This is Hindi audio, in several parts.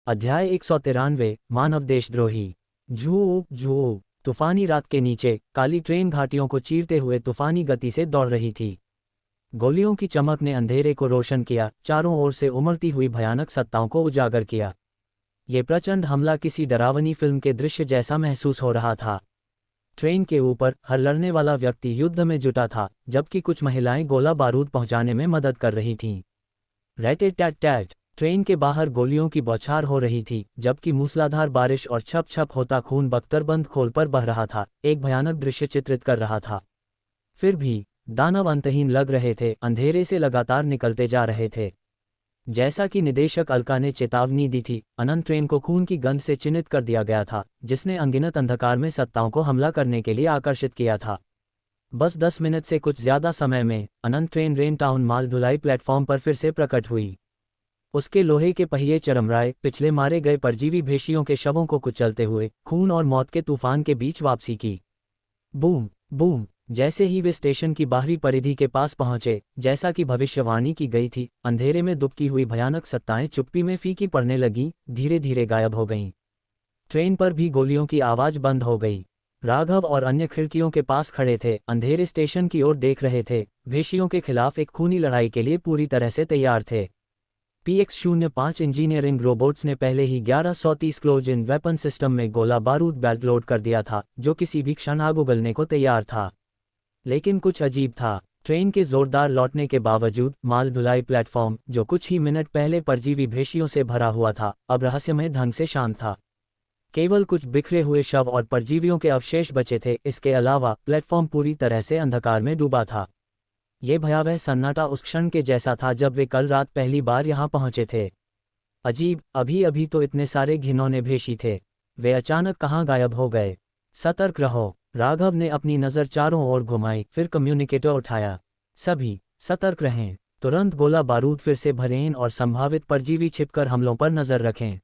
अध्याय 193 मानव देशद्रोही। झू झू। तूफानी रात के नीचे काली ट्रेन घाटियों को चीरते हुए तूफानी गति से दौड़ रही थी। गोलियों की चमक ने अंधेरे को रोशन किया, चारों ओर से उमड़ती हुई भयानक सत्ताओं को उजागर किया। ये प्रचंड हमला किसी डरावनी फिल्म के दृश्य जैसा महसूस हो रहा था। ट्रेन के ऊपर हर लड़ने वाला व्यक्ति युद्ध में जुटा था, जबकि कुछ महिलाएं गोला बारूद पहुंचाने में मदद कर रही थीं। रैटेट टैट टैट। ट्रेन के बाहर गोलियों की बौछार हो रही थी, जबकि मूसलाधार बारिश और छप छप होता खून बख्तरबंद खोल पर बह रहा था, एक भयानक दृश्य चित्रित कर रहा था। फिर भी दानव अंतहीन लग रहे थे, अंधेरे से लगातार निकलते जा रहे थे। जैसा कि निदेशक अलका ने चेतावनी दी थी, अनंत ट्रेन को खून की गंध से चिन्हित कर दिया गया था, जिसने अनगिनत अंधकार में सत्ताओं को हमला करने के लिए आकर्षित किया था। बस 10 मिनट से कुछ ज्यादा समय में अनंत ट्रेन रेन टाउन माल ढुलाई प्लेटफॉर्म पर फिर से प्रकट हुई। उसके लोहे के पहिए चरमराए, पिछले मारे गए परजीवी भेषियों के शवों को कुचलते हुए खून और मौत के तूफान के बीच वापसी की। Boom boom. जैसे ही वे स्टेशन की बाहरी परिधि के पास पहुंचे, जैसा कि भविष्यवाणी की गई थी, अंधेरे में दुबकी हुई भयानक सत्ताएं चुप्पी में फीकी पड़ने लगीं, धीरे धीरे गायब हो गईं। ट्रेन पर भी गोलियों की आवाज बंद हो गई। राघव और अन्य खिड़कियों के पास खड़े थे, अंधेरे स्टेशन की ओर देख रहे थे, भेषियों के खिलाफ एक खूनी लड़ाई के लिए पूरी तरह से तैयार थे। PX-05 इंजीनियरिंग रोबोट्स ने पहले ही 1130 क्लोज इन वेपन सिस्टम में गोला बारूद बेल्ट लोड कर दिया था, जो किसी भी क्षण आग उगलने को तैयार था। लेकिन कुछ अजीब था। ट्रेन के जोरदार लौटने के बावजूद माल ढुलाई प्लेटफॉर्म, जो कुछ ही मिनट पहले परजीवी भेषियों से भरा हुआ था, अब रहस्यमय ढंग से शांत था। केवल कुछ बिखरे हुए शव और परजीवियों के अवशेष बचे थे। इसके अलावा प्लेटफॉर्म पूरी तरह से अंधकार में डूबा था। ये भयावह सन्नाटा उस क्षण के जैसा था जब वे कल रात पहली बार यहाँ पहुंचे थे। अजीब, अभी अभी तो इतने सारे घिनौने भेषी थे, वे अचानक कहाँ गायब हो गए? सतर्क रहो। राघव ने अपनी नज़र चारों ओर घुमाई, फिर कम्युनिकेटर उठाया। सभी सतर्क रहें, तुरंत गोला बारूद फिर से भरें और संभावित परजीवी छिपकर हमलों पर नजर रखें।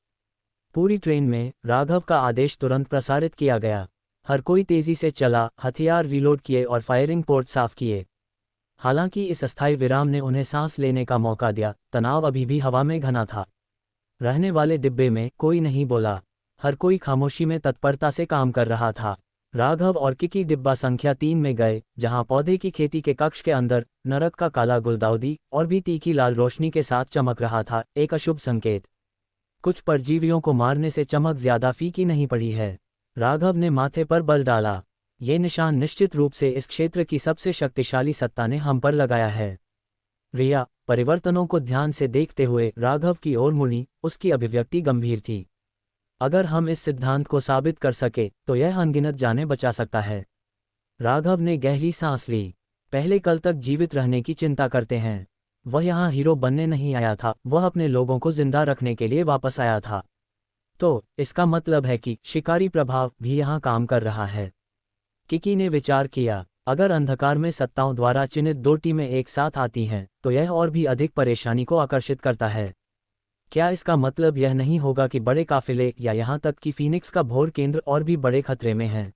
पूरी ट्रेन में राघव का आदेश तुरंत प्रसारित किया गया। हर कोई तेजी से चला, हथियार रीलोड किए और फायरिंग पोर्ट साफ किए। हालांकि इस अस्थायी विराम ने उन्हें सांस लेने का मौका दिया, तनाव अभी भी हवा में घना था। रहने वाले डिब्बे में कोई नहीं बोला, हर कोई खामोशी में तत्परता से काम कर रहा था। राघव और किकी डिब्बा संख्या 3 में गए, जहां पौधे की खेती के कक्ष के अंदर नरक का काला गुलदाउदी और भी तीखी लाल रोशनी के साथ चमक रहा था, एक अशुभ संकेत। कुछ परजीवियों को मारने से चमक ज्यादा फीकी नहीं पड़ी है। राघव ने माथे पर बल डाला। ये निशान निश्चित रूप से इस क्षेत्र की सबसे शक्तिशाली सत्ता ने हम पर लगाया है। रिया परिवर्तनों को ध्यान से देखते हुए राघव की ओर मुड़ी, उसकी अभिव्यक्ति गंभीर थी। अगर हम इस सिद्धांत को साबित कर सके तो यह अनगिनत जानें बचा सकता है। राघव ने गहरी सांस ली। पहले कल तक जीवित रहने की चिंता करते हैं। वह यहाँ हीरो बनने नहीं आया था, वह अपने लोगों को जिंदा रखने के लिए वापस आया था। तो इसका मतलब है कि शिकारी प्रभाव भी यहाँ काम कर रहा है। किकी ने विचार किया, अगर अंधकार में सत्ताओं द्वारा चिन्हित 2 टीमें एक साथ आती हैं, तो यह और भी अधिक परेशानी को आकर्षित करता है। क्या इसका मतलब यह नहीं होगा कि बड़े काफिले या यहाँ तक कि फीनिक्स का भोर केंद्र और भी बड़े खतरे में हैं?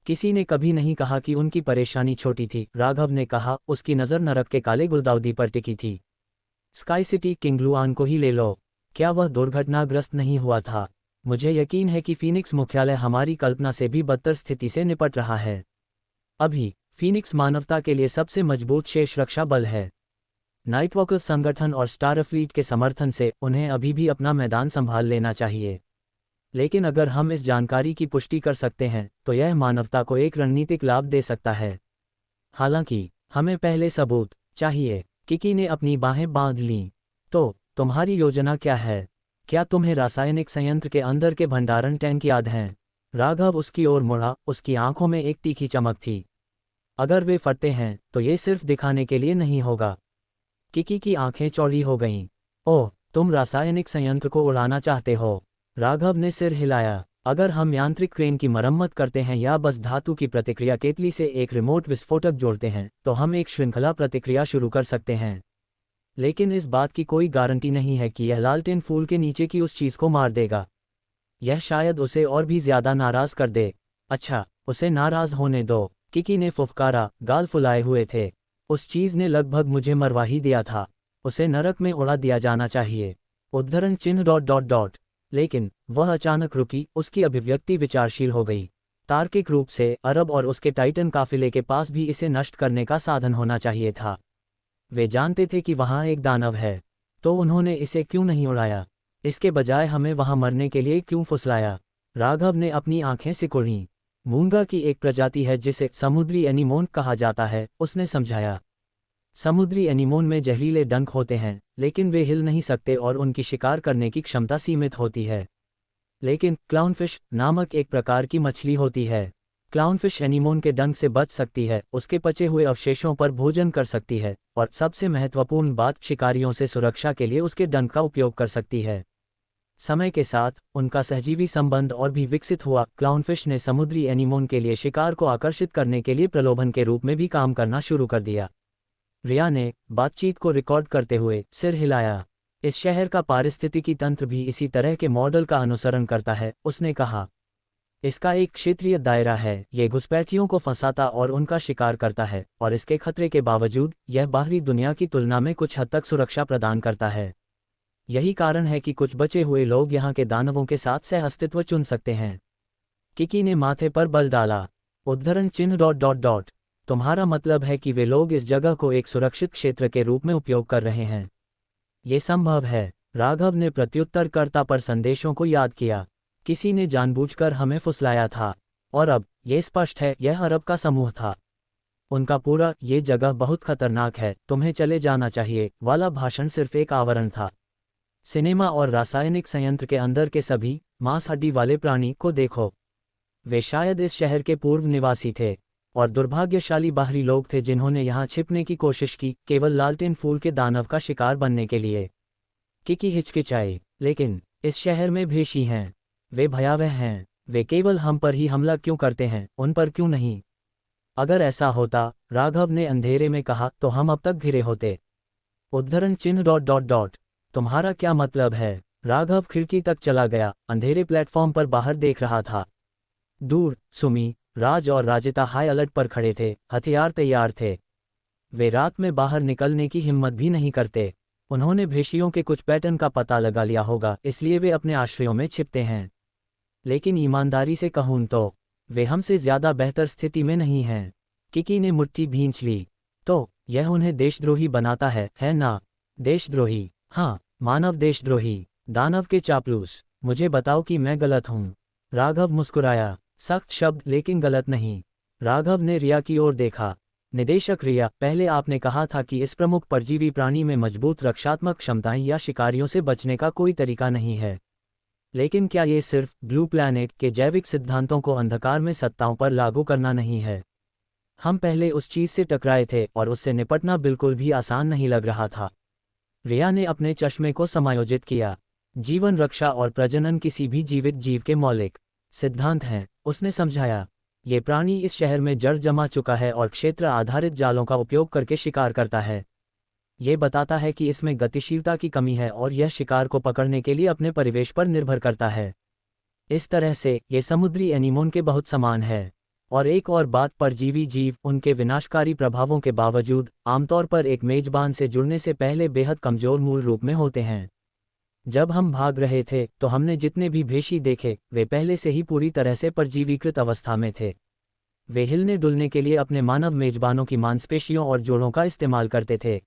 किसी ने कभी नहीं कहा कि उनकी परेशानी छोटी थी, राघव ने कहा, उसकी नज़र नरक के काले गुलदाउदी पर टिकी थी। स्काई सिटी किंगलुआन को ही ले लो, क्या वह दुर्घटनाग्रस्त नहीं हुआ था? मुझे यकीन है कि फीनिक्स मुख्यालय हमारी कल्पना से भी बदतर स्थिति से निपट रहा है। अभी फीनिक्स मानवता के लिए सबसे मजबूत शेष रक्षा बल है। नाइटवॉकर्स संगठन और स्टारफ्लीट के समर्थन से उन्हें अभी भी अपना मैदान संभाल लेना चाहिए। लेकिन अगर हम इस जानकारी की पुष्टि कर सकते हैं, तो यह मानवता को एक रणनीतिक लाभ दे सकता है। हालांकि हमें पहले सबूत चाहिए। किकी ने अपनी बाहें बांध लीं। तो तुम्हारी योजना क्या है? क्या तुम्हें रासायनिक संयंत्र के अंदर के भंडारण टैंक याद हैं? राघव उसकी ओर मुड़ा, उसकी आंखों में एक तीखी चमक थी। अगर वे फटते हैं तो ये सिर्फ दिखाने के लिए नहीं होगा। किकी की आंखें चौड़ी हो गईं। ओह, तुम रासायनिक संयंत्र को उड़ाना चाहते हो? राघव ने सिर हिलाया। अगर हम यांत्रिक क्रेन की मरम्मत करते हैं या बस धातु की प्रतिक्रिया केतली से एक रिमोट विस्फोटक जोड़ते हैं, तो हम एक श्रृंखला प्रतिक्रिया शुरू कर सकते हैं। लेकिन इस बात की कोई गारंटी नहीं है कि यह लालटेन फूल के नीचे की उस चीज को मार देगा। यह शायद उसे और भी ज्यादा नाराज कर दे। अच्छा, उसे नाराज होने दो, किकी ने फुफकारा, गाल फुलाए हुए थे। उस चीज ने लगभग मुझे मरवा ही दिया था। उसे नरक में उड़ा दिया जाना चाहिए। उद्धरण चिन्ह डॉट डॉट डॉट। लेकिन वह अचानक रुकी, उसकी अभिव्यक्ति विचारशील हो गई। तार्किक रूप से अरब और उसके टाइटन काफिले के पास भी इसे नष्ट करने का साधन होना चाहिए था। वे जानते थे कि वहाँ एक दानव है, तो उन्होंने इसे क्यों नहीं उड़ाया? इसके बजाय हमें वहाँ मरने के लिए क्यों फुसलाया? राघव ने अपनी आंखें सिकुड़ीं। मूंगा की एक प्रजाति है जिसे समुद्री एनीमोन कहा जाता है, उसने समझाया। समुद्री एनीमोन में जहरीले डंक होते हैं, लेकिन वे हिल नहीं सकते और उनकी शिकार करने की क्षमता सीमित होती है। लेकिन क्लाउनफिश नामक एक प्रकार की मछली होती है। क्लाउनफिश एनीमोन के डंक से बच सकती है, उसके पचे हुए अवशेषों पर भोजन कर सकती है, और सबसे महत्वपूर्ण बात, शिकारियों से सुरक्षा के लिए उसके डंक का उपयोग कर सकती है। समय के साथ उनका सहजीवी संबंध और भी विकसित हुआ। क्लाउनफिश ने समुद्री एनीमोन के लिए शिकार को आकर्षित करने के लिए प्रलोभन के रूप में भी काम करना शुरू कर दिया। रिया ने बातचीत को रिकॉर्ड करते हुए सिर हिलाया। इस शहर का पारिस्थितिकी तंत्र भी इसी तरह के मॉडल का अनुसरण करता है, उसने कहा। इसका एक क्षेत्रीय दायरा है, ये घुसपैठियों को फंसाता और उनका शिकार करता है, और इसके खतरे के बावजूद यह बाहरी दुनिया की तुलना में कुछ हद तक सुरक्षा प्रदान करता है। यही कारण है कि कुछ बचे हुए लोग यहाँ के दानवों के साथ सह अस्तित्व चुन सकते हैं। किकी ने माथे पर बल डाला। उद्धरण चिन्ह ... तुम्हारा मतलब है कि वे लोग इस जगह को एक सुरक्षित क्षेत्र के रूप में उपयोग कर रहे हैं? ये संभव है, राघव ने प्रत्युत्तरकर्ता पर संदेशों को याद किया। किसी ने जानबूझकर हमें फुसलाया था, और अब ये स्पष्ट है, यह अरब का समूह था। उनका पूरा "ये जगह बहुत खतरनाक है, तुम्हें चले जाना चाहिए" वाला भाषण सिर्फ एक आवरण था। सिनेमा और रासायनिक संयंत्र के अंदर के सभी मांस हड्डी वाले प्राणी को देखो। वे शायद इस शहर के पूर्व निवासी थे, और दुर्भाग्यशाली बाहरी लोग थे जिन्होंने यहाँ छिपने की कोशिश की, केवल लालटेन फूल के दानव का शिकार बनने के लिए। किकी हिचकिचाई। लेकिन इस शहर में भेषी हैं, वे भयावह हैं, वे केवल हम पर ही हमला क्यों करते हैं, उन पर क्यों नहीं? अगर ऐसा होता, राघव ने अंधेरे में कहा, तो हम अब तक घिरे होते। उद्धरण चिन्ह ... तुम्हारा क्या मतलब है? राघव खिड़की तक चला गया, अंधेरे प्लेटफॉर्म पर बाहर देख रहा था। दूर सुमी, राज और राजिता हाई अलर्ट पर खड़े थे, हथियार तैयार थे। वे रात में बाहर निकलने की हिम्मत भी नहीं करते। उन्होंने भेषियों के कुछ पैटर्न का पता लगा लिया होगा, इसलिए वे अपने आश्रयों में छिपते हैं। लेकिन ईमानदारी से कहूं तो वे हमसे ज्यादा बेहतर स्थिति में नहीं हैं। किकी ने मुट्ठी भींच ली। तो यह उन्हें देशद्रोही बनाता है ना? देशद्रोही? हाँ, मानव देशद्रोही, दानव के चापलूस। मुझे बताओ कि मैं गलत हूँ? राघव मुस्कुराया। सख्त शब्द, लेकिन गलत नहीं। राघव ने रिया की ओर देखा। निदेशक रिया, पहले आपने कहा था कि इस प्रमुख परजीवी प्राणी में मजबूत रक्षात्मक क्षमताएं या शिकारियों से बचने का कोई तरीका नहीं है। लेकिन क्या ये सिर्फ ब्लू प्लैनेट के जैविक सिद्धांतों को अंधकार में सत्ताओं पर लागू करना नहीं है? हम पहले उस चीज से टकराए थे और उससे निपटना बिल्कुल भी आसान नहीं लग रहा था। रिया ने अपने चश्मे को समायोजित किया। जीवन रक्षा और प्रजनन किसी भी जीवित जीव के मौलिक सिद्धांत हैं, उसने समझाया। ये प्राणी इस शहर में जड़ जमा चुका है और क्षेत्र आधारित जालों का उपयोग करके शिकार करता है। ये बताता है कि इसमें गतिशीलता की कमी है और यह शिकार को पकड़ने के लिए अपने परिवेश पर निर्भर करता है। इस तरह से ये समुद्री एनीमोन के बहुत समान है। और एक और बात, परजीवी जीव उनके विनाशकारी प्रभावों के बावजूद आमतौर पर एक मेजबान से जुड़ने से पहले बेहद कमजोर मूल रूप में होते हैं। जब हम भाग रहे थे तो हमने जितने भी भेषी देखे, वे पहले से ही पूरी तरह से परजीवीकृत अवस्था में थे। वे हिलने डुलने के लिए अपने मानव मेजबानों की मांसपेशियों और जोड़ों का इस्तेमाल करते थे,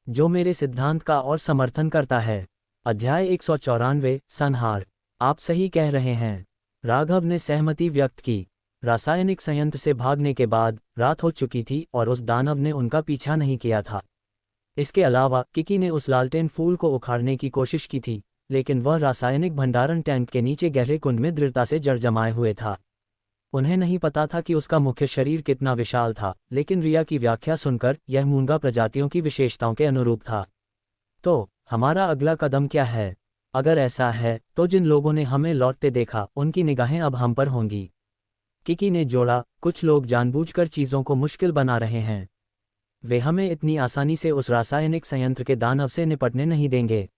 जो मेरे सिद्धांत का और समर्थन करता है। अध्याय 194, संहार। आप सही कह रहे हैं, राघव ने सहमति व्यक्त की। रासायनिक संयंत्र से भागने के बाद रात हो चुकी थी और उस दानव ने उनका पीछा नहीं किया था। इसके अलावा किकी ने उस लालटेन फूल को उखाड़ने की कोशिश की थी, लेकिन वह रासायनिक भंडारण टैंक के नीचे गहरे कुंड में दृढ़ता से जड़ जमाए हुए था। उन्हें नहीं पता था कि उसका मुख्य शरीर कितना विशाल था, लेकिन रिया की व्याख्या सुनकर यह मूंगा प्रजातियों की विशेषताओं के अनुरूप था। तो हमारा अगला कदम क्या है? अगर ऐसा है तो जिन लोगों ने हमें लौटते देखा, उनकी निगाहें अब हम पर होंगी। किकी ने जोड़ा, कुछ लोग जानबूझकर चीज़ों को मुश्किल बना रहे हैं। वे हमें इतनी आसानी से उस रासायनिक संयंत्र के दानव से निपटने नहीं देंगे।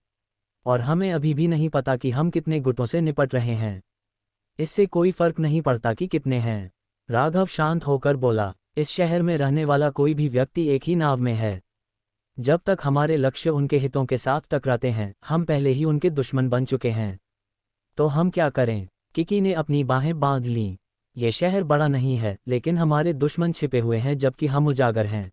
और हमें अभी भी नहीं पता कि हम कितने गुटों से निपट रहे हैं। इससे कोई फर्क नहीं पड़ता कि कितने हैं। राघव शांत होकर बोला, इस शहर में रहने वाला कोई भी व्यक्ति एक ही नाव में है। जब तक हमारे लक्ष्य उनके हितों के साथ टकराते हैं, हम पहले ही उनके दुश्मन बन चुके हैं। तो हम क्या करें? किकी ने अपनी बाहें बांध लीं। ये शहर बड़ा नहीं है, लेकिन हमारे दुश्मन छिपे हुए हैं जबकि हम उजागर हैं।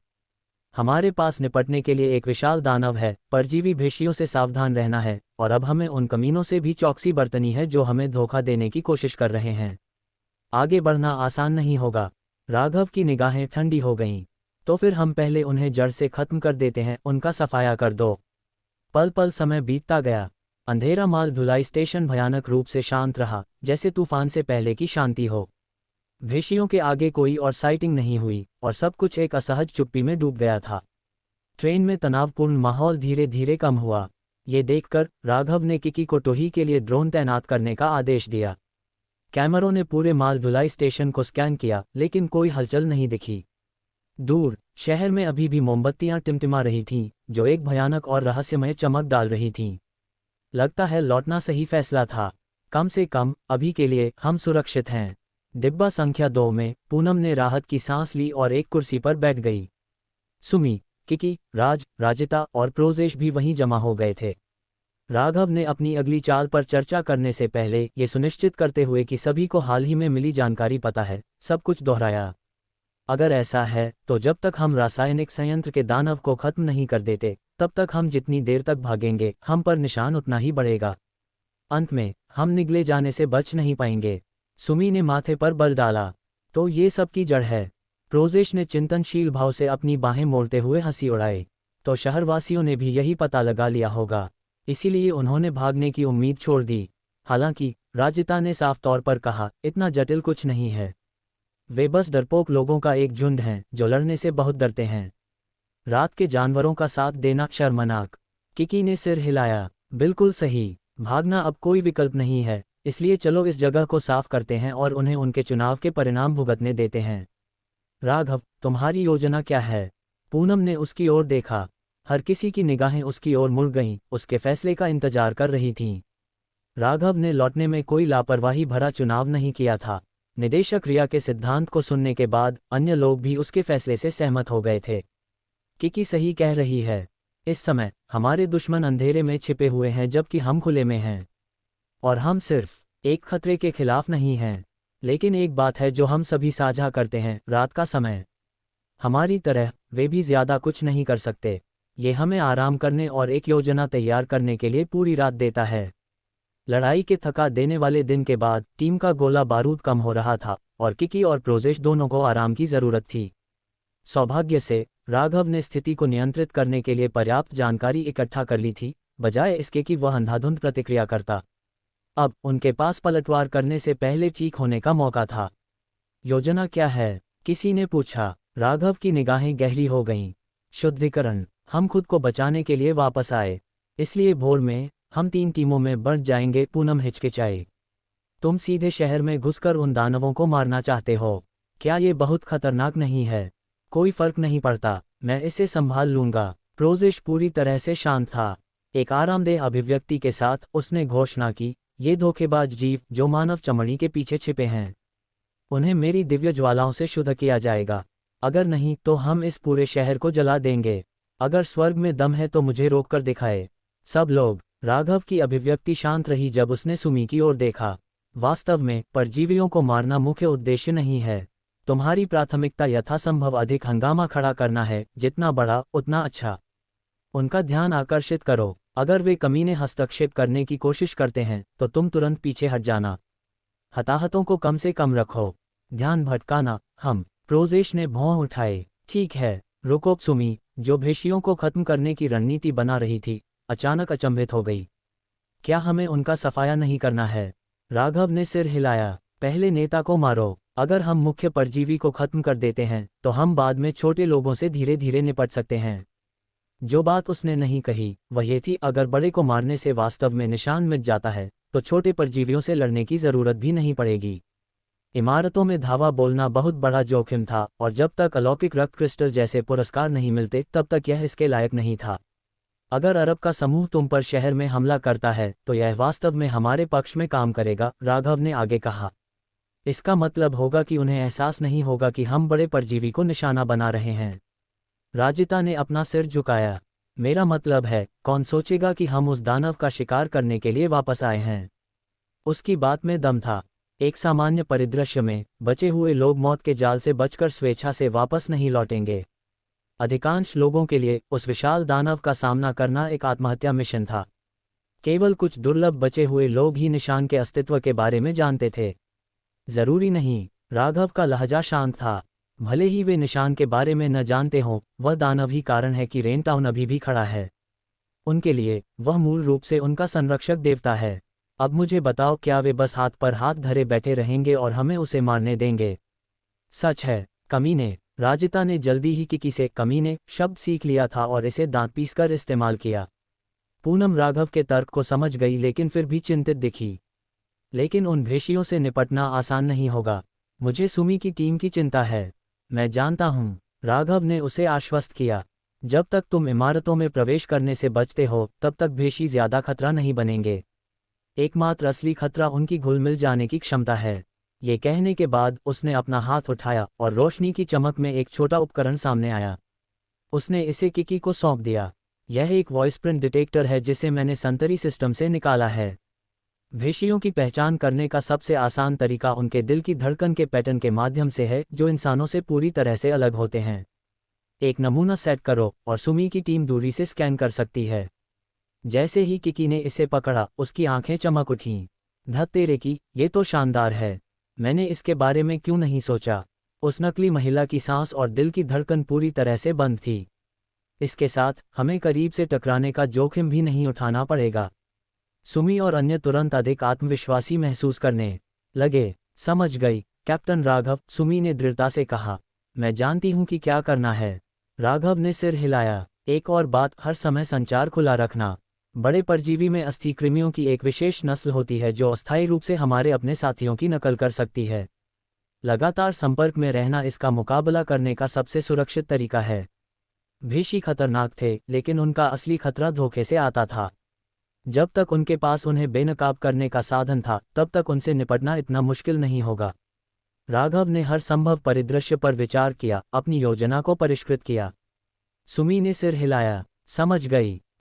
हमारे पास निपटने के लिए एक विशाल दानव है, परजीवी भेषियों से सावधान रहना है, और अब हमें उन कमीनों से भी चौकसी बरतनी है जो हमें धोखा देने की कोशिश कर रहे हैं। आगे बढ़ना आसान नहीं होगा। राघव की निगाहें ठंडी हो गईं। तो फिर हम पहले उन्हें जड़ से खत्म कर देते हैं, उनका सफाया कर दो। पल पल समय बीतता गया। अंधेरा माल धुलाई स्टेशन भयानक रूप से शांत रहा, जैसे तूफान से पहले की शांति हो। भेषियों के आगे कोई और साइटिंग नहीं हुई, और सब कुछ एक असहज चुप्पी में डूब गया था। ट्रेन में तनावपूर्ण माहौल धीरे धीरे कम हुआ। ये देखकर राघव ने किकी को टोही के लिए ड्रोन तैनात करने का आदेश दिया। कैमरों ने पूरे माल धुलाई स्टेशन को स्कैन किया, लेकिन कोई हलचल नहीं दिखी। दूर शहर में अभी भी मोमबत्तियां टिमटिमा रही थीं, जो एक भयानक और रहस्यमय चमक डाल रही थीं। लगता है लौटना सही फैसला था। कम से कम अभी के लिए हम सुरक्षित हैं। डिब्बा संख्या 2 में पूनम ने राहत की सांस ली और एक कुर्सी पर बैठ गई। सुमी, किकी, राज, राजिता और प्रोजेश भी वहीं जमा हो गए थे। राघव ने अपनी अगली चाल पर चर्चा करने से पहले ये सुनिश्चित करते हुए कि सभी को हाल ही में मिली जानकारी पता है, सब कुछ दोहराया। अगर ऐसा है तो जब तक हम रासायनिक संयंत्र के दानव को खत्म नहीं कर देते, तब तक हम जितनी देर तक भागेंगे, हम पर निशान उतना ही बढ़ेगा। अंत में हम निगले जाने से बच नहीं पाएंगे। सुमी ने माथे पर बल डाला। तो ये सब की जड़ है। प्रोजेश ने चिंतनशील भाव से अपनी बाहें मोड़ते हुए हंसी उड़ाई। तो शहरवासियों ने भी यही पता लगा लिया होगा, इसीलिए उन्होंने भागने की उम्मीद छोड़ दी। हालांकि राजिता ने साफ तौर पर कहा, इतना जटिल कुछ नहीं है। वे बस डरपोक लोगों का एक झुंड हैं जो लड़ने से बहुत डरते हैं। रात के जानवरों का साथ देना शर्मनाक। किकी ने सिर हिलाया। बिल्कुल सही, भागना अब कोई विकल्प नहीं है, इसलिए चलो इस जगह को साफ करते हैं और उन्हें उनके चुनाव के परिणाम भुगतने देते हैं। राघव, तुम्हारी योजना क्या है? पूनम ने उसकी ओर देखा। हर किसी की निगाहें उसकी ओर मुड़ गईं, उसके फैसले का इंतजार कर रही थीं। राघव ने लौटने में कोई लापरवाही भरा चुनाव नहीं किया था। निदेशक रिया के सिद्धांत को सुनने के बाद अन्य लोग भी उसके फैसले से सहमत हो गए थे। किकी सही कह रही है। इस समय हमारे दुश्मन अंधेरे में छिपे हुए हैं जबकि हम खुले में हैं। और हम सिर्फ एक खतरे के खिलाफ नहीं हैं। लेकिन एक बात है जो हम सभी साझा करते हैं, रात का समय। हमारी तरह वे भी ज्यादा कुछ नहीं कर सकते। ये हमें आराम करने और एक योजना तैयार करने के लिए पूरी रात देता है। लड़ाई के थका देने वाले दिन के बाद टीम का गोला बारूद कम हो रहा था और किकी और प्रोजेश दोनों को आराम की जरूरत थी। सौभाग्य से राघव ने स्थिति को नियंत्रित करने के लिए पर्याप्त जानकारी इकट्ठा कर ली थी, बजाय इसके कि वह अंधाधुंध प्रतिक्रिया करता। अब उनके पास पलटवार करने से पहले ठीक होने का मौका था। योजना क्या है? किसी ने पूछा। राघव की निगाहें गहरी हो गईं। शुद्धिकरण। हम खुद को बचाने के लिए वापस आए, इसलिए भोर में हम 3 टीमों में बंट जाएंगे। पूनम हिचकिचाई। तुम सीधे शहर में घुसकर उन दानवों को मारना चाहते हो? क्या ये बहुत खतरनाक नहीं है? कोई फर्क नहीं पड़ता, मैं इसे संभाल लूंगा। प्रोजेश पूरी तरह से शांत था। एक आरामदेह अभिव्यक्ति के साथ उसने घोषणा की, ये धोखेबाज जीव जो मानव चमड़ी के पीछे छिपे हैं, उन्हें मेरी दिव्य ज्वालाओं से शुद्ध किया जाएगा। अगर नहीं तो हम इस पूरे शहर को जला देंगे। अगर स्वर्ग में दम है तो मुझे रोककर दिखाए। सब लोग। राघव की अभिव्यक्ति शांत रही जब उसने सुमी की ओर देखा। वास्तव में परजीवियों को मारना मुख्य उद्देश्य नहीं है। तुम्हारी प्राथमिकता यथासंभव अधिक हंगामा खड़ा करना है, जितना बड़ा उतना अच्छा। उनका ध्यान आकर्षित करो। अगर वे कमीने हस्तक्षेप करने की कोशिश करते हैं तो तुम तुरंत पीछे हट जाना। हताहतों को कम से कम रखो। ध्यान भटकाना। हम। प्रोजेश ने भौं उठाए। ठीक है, रुको। सुमी, जो भेषियों को खत्म करने की रणनीति बना रही थी, अचानक अचंभित हो गई। क्या हमें उनका सफाया नहीं करना है? राघव ने सिर हिलाया। पहले नेता को मारो। अगर हम मुख्य परजीवी को खत्म कर देते हैं तो हम बाद में छोटे लोगों से धीरे धीरे निपट सकते हैं। जो बात उसने नहीं कही वह ये थी, अगर बड़े को मारने से वास्तव में निशान मिट जाता है तो छोटे परजीवियों से लड़ने की जरूरत भी नहीं पड़ेगी। इमारतों में धावा बोलना बहुत बड़ा जोखिम था, और जब तक अलौकिक रक्त क्रिस्टल जैसे पुरस्कार नहीं मिलते तब तक यह इसके लायक नहीं था। अगर अरब का समूह तुम पर शहर में हमला करता है तो यह वास्तव में हमारे पक्ष में काम करेगा, राघव ने आगे कहा। इसका मतलब होगा कि उन्हें एहसास नहीं होगा कि हम बड़े परजीवी को निशाना बना रहे हैं। राजिता ने अपना सिर झुकाया। मेरा मतलब है, कौन सोचेगा कि हम उस दानव का शिकार करने के लिए वापस आए हैं? उसकी बात में दम था। एक सामान्य परिदृश्य में बचे हुए लोग मौत के जाल से बचकर स्वेच्छा से वापस नहीं लौटेंगे। अधिकांश लोगों के लिए उस विशाल दानव का सामना करना एक आत्महत्या मिशन था। केवल कुछ दुर्लभ बचे हुए लोग ही निशान के अस्तित्व के बारे में जानते थे। जरूरी नहीं। राघव का लहजा शांत था। भले ही वे निशान के बारे में न जानते हों, वह दानव ही कारण है कि रेनटाउन अभी भी खड़ा है। उनके लिए वह मूल रूप से उनका संरक्षक देवता है। अब मुझे बताओ, क्या वे बस हाथ पर हाथ धरे बैठे रहेंगे और हमें उसे मारने देंगे? सच है, कमीने। राजिता ने जल्दी ही किकी से कमीने शब्द सीख लिया था और इसे दांत पीसकर इस्तेमाल किया। पूनम राघव के तर्क को समझ गई, लेकिन फिर भी चिंतित दिखी। लेकिन उन भेषियों से निपटना आसान नहीं होगा। मुझे सुमी की टीम की चिंता है। मैं जानता हूँ, राघव ने उसे आश्वस्त किया। जब तक तुम इमारतों में प्रवेश करने से बचते हो, तब तक भेषी ज्यादा खतरा नहीं बनेंगे। एकमात्र असली खतरा उनकी घुल मिल जाने की क्षमता है। ये कहने के बाद उसने अपना हाथ उठाया और रोशनी की चमक में एक छोटा उपकरण सामने आया। उसने इसे किकी को सौंप दिया। यह एक वॉइस प्रिंट डिटेक्टर है जिसे मैंने संतरी सिस्टम से निकाला है। भेषियों की पहचान करने का सबसे आसान तरीका उनके दिल की धड़कन के पैटर्न के माध्यम से है, जो इंसानों से पूरी तरह से अलग होते हैं। एक नमूना सेट करो और सुमी की टीम दूरी से स्कैन कर सकती है। जैसे ही किकी ने इसे पकड़ा, उसकी आंखें चमक उठीं। धत तेरे की, ये तो शानदार है। मैंने इसके बारे में क्यों नहीं सोचा? उस नकली महिला की सांस और दिल की धड़कन पूरी तरह से बंद थी। इसके साथ हमें करीब से टकराने का जोखिम भी नहीं उठाना पड़ेगा। सुमी और अन्य तुरंत अधिक आत्मविश्वासी महसूस करने लगे। समझ गई कैप्टन राघव, सुमी ने दृढ़ता से कहा। मैं जानती हूं कि क्या करना है। राघव ने सिर हिलाया। एक और बात, हर समय संचार खुला रखना। बड़े परजीवी में अस्थिकृमियों की एक विशेष नस्ल होती है जो अस्थायी रूप से हमारे अपने साथियों की नकल कर सकती है। लगातार संपर्क में रहना इसका मुकाबला करने का सबसे सुरक्षित तरीका है। भेषी खतरनाक थे, लेकिन उनका असली खतरा धोखे से आता था। जब तक उनके पास उन्हें बेनकाब करने का साधन था, तब तक उनसे निपटना इतना मुश्किल नहीं होगा। राघव ने हर संभव परिदृश्य पर विचार किया, अपनी योजना को परिष्कृत किया। सुमी ने सिर हिलाया। समझ गई।